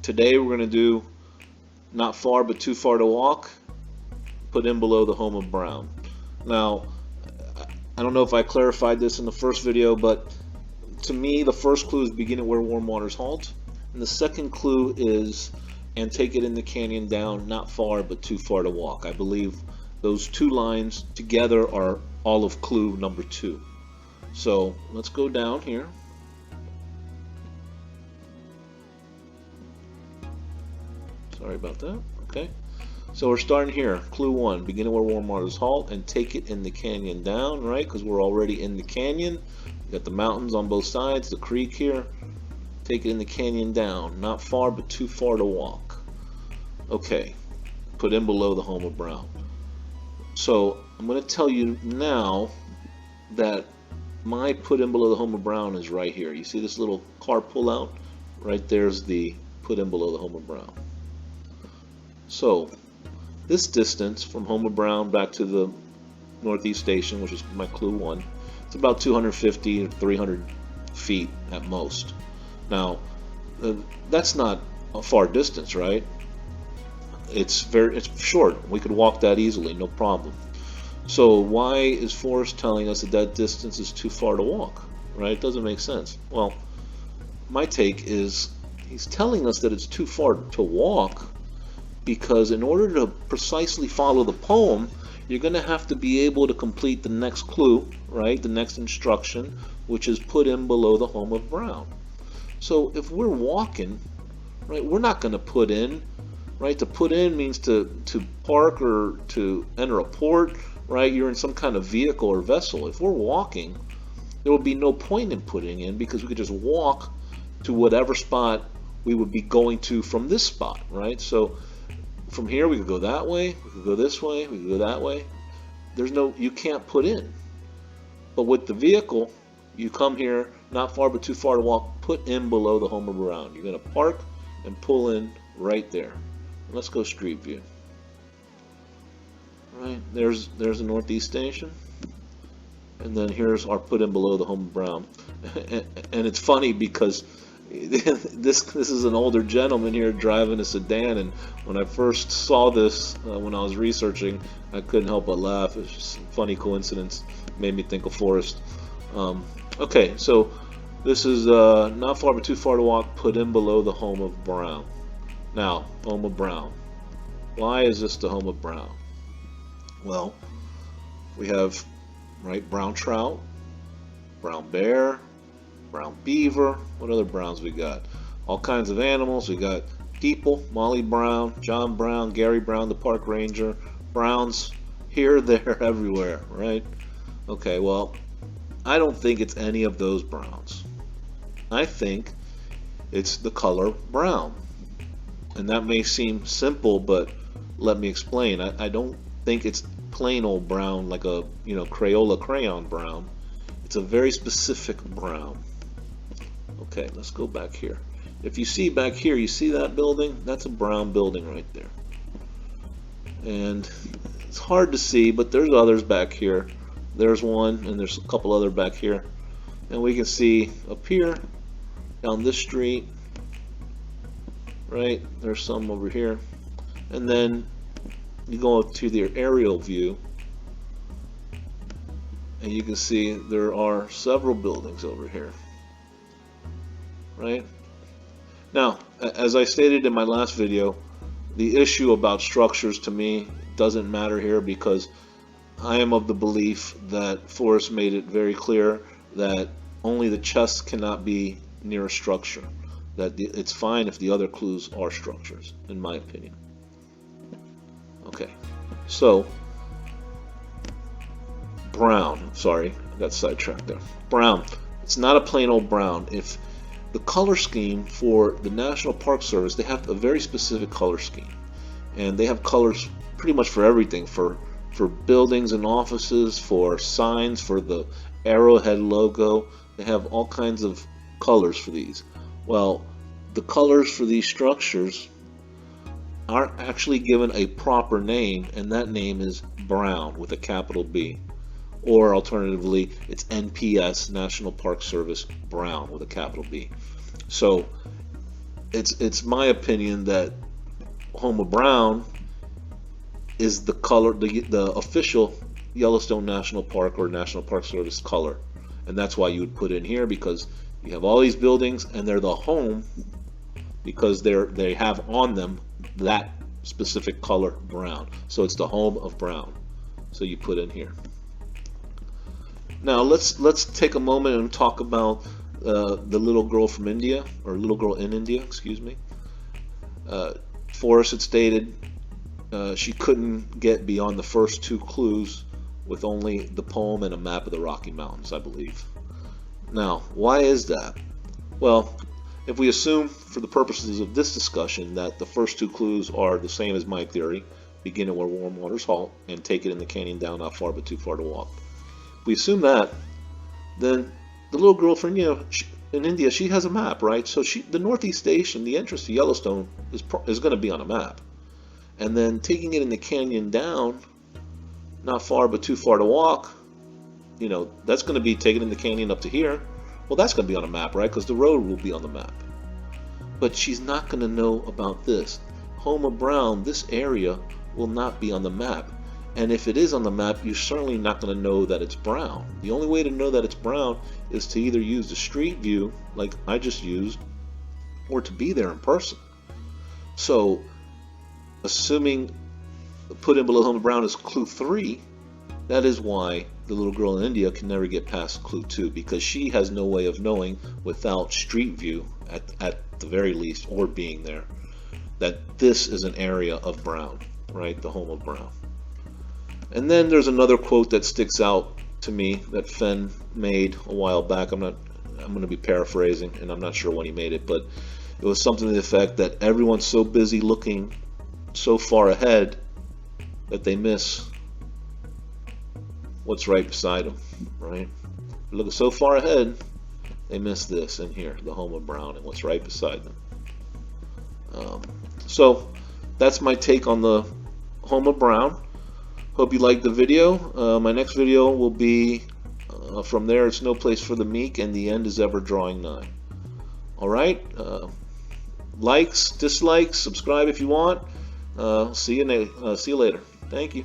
today we're going to do not far but too far to walk, put in below the home of brown. Now, I don't know if I clarified this in the first video, but to me the first clue is begin at where warm waters halt, and the second clue is and take it in the canyon down not far but too far to walk. I believe those two lines together are all of clue number 2. So let's go down here. Sorry about that. Okay, so we're starting here. Clue 1, begin where warm waters halt and take it in the canyon down, right? Because we're already in the canyon. We got the mountains on both sides, the creek here. Take it in the canyon down, not far but too far to walk. Okay, put in below the home of brown. So I'm going to tell you now that my put in below the home of brown is right here. You see this little car pull out? Right there's the put in below the home of brown. So this distance from home of brown back to the northeast station, which is my clue 1, it's about 250 to 300 feet at most. Now that's not a far distance, right? It's short. We could walk that easily, no problem. So why is Forrest telling us that that distance is too far to walk, right? It doesn't make sense. Well, my take is he's telling us that it's too far to walk because in order to precisely follow the poem, you're going to have to be able to complete the next clue, right? The next instruction, which is put in below the home of brown. So if we're walking, right, we're not going to put in, right? To put in means to park or to enter a port, right? You're in some kind of vehicle or vessel. If we're walking, there would be no point in putting in because we could just walk to whatever spot we would be going to from this spot, right? So from here we could go that way, we could go this way, we could go that way. You can't put in. But with the vehicle, you come here, not far but too far to walk, put in below the home of brown. You're going to park and pull in right there. Let's go street view. Right, there's the northeast station, and then here's our put in below the home of brown. And it's funny because this is an older gentleman here driving a sedan, and when I first saw this when I was researching, I couldn't help but laugh. It's just a funny coincidence, made me think of Forrest. Okay, so this is not far but too far to walk, put in below the home of brown. Now, home of brown. Why is this the home of brown? Well, we have, right, brown trout, brown bear, brown beaver. What other browns we got? All kinds of animals. We got people, Molly Brown, John Brown, Gary Brown, the park ranger. Browns here, there, everywhere, right? Okay, well, I don't think it's any of those browns. I think it's the color brown. And that may seem simple, but let me explain. I don't think it's plain old brown like a Crayola crayon brown. It's a very specific brown. Okay, let's go back here. If you see back here, you see that building? That's a brown building right there. And it's hard to see, but there's others back here. There's one, and there's a couple other back here. And we can see up here, down this street, right? There's some over here. And then you go to the aerial view, and you can see there are several buildings over here, right? Now, as I stated in my last video, the issue about structures to me doesn't matter here because I am of the belief that Forrest made it very clear that only the chest cannot be near a structure, that it's fine if the other clues are structures, in my opinion. Okay, so brown, sorry, I got sidetracked there. Brown, it's not a plain old brown. If the color scheme for the National Park Service, they have a very specific color scheme, and they have colors pretty much for everything, for buildings and offices, for signs, for the Arrowhead logo. They have all kinds of colors for these. Well, the colors for these structures are actually given a proper name, and that name is brown with a capital B, or alternatively it's NPS, National Park Service brown with a capital B. So it's my opinion that Homer Brown is the color, the official Yellowstone National Park or National Park Service color, and that's why you would put in here, because you have all these buildings and they're the home because they have on them that specific color brown. So it's the home of brown. So you put in here. Now let's take a moment and talk about the little girl from India, or little girl in India, excuse me. Forrest had stated she couldn't get beyond the first two clues with only the poem and a map of the Rocky Mountains, I believe. Now, why is that? Well, if we assume for the purposes of this discussion that the first two clues are the same as my theory, beginning where warm waters halt and take it in the canyon down not far but too far to walk. If we assume that, then the little girl from in India, she has a map, right? So the Northeast Station, the entrance to Yellowstone, is going to be on a map. And then taking it in the canyon down, not far but too far to walk, that's going to be taken in the canyon up to here. Well, that's going to be on a map, right? Because the road will be on the map. But she's not going to know about this. Homer Brown, this area will not be on the map. And if it is on the map, you're certainly not going to know that it's brown. The only way to know that it's brown is to either use the street view, like I just used, or to be there in person. So, assuming put in below Homer Brown is clue 3, that is why the little girl in India can never get past clue 2, because she has no way of knowing without street view at the very least, or being there, that this is an area of brown, right? The home of brown. And then there's another quote that sticks out to me that Fenn made a while back. I'm going to be paraphrasing, and I'm not sure when he made it, but it was something to the effect that everyone's so busy looking so far ahead that they miss what's right beside them, right? Looking so far ahead, they miss this in here, the home of brown, and what's right beside them. So that's my take on the home of brown. Hope you liked the video. My next video will be from there it's no place for the meek, and the end is ever drawing nigh. Alright, likes, dislikes, subscribe if you want. See you later. Thank you.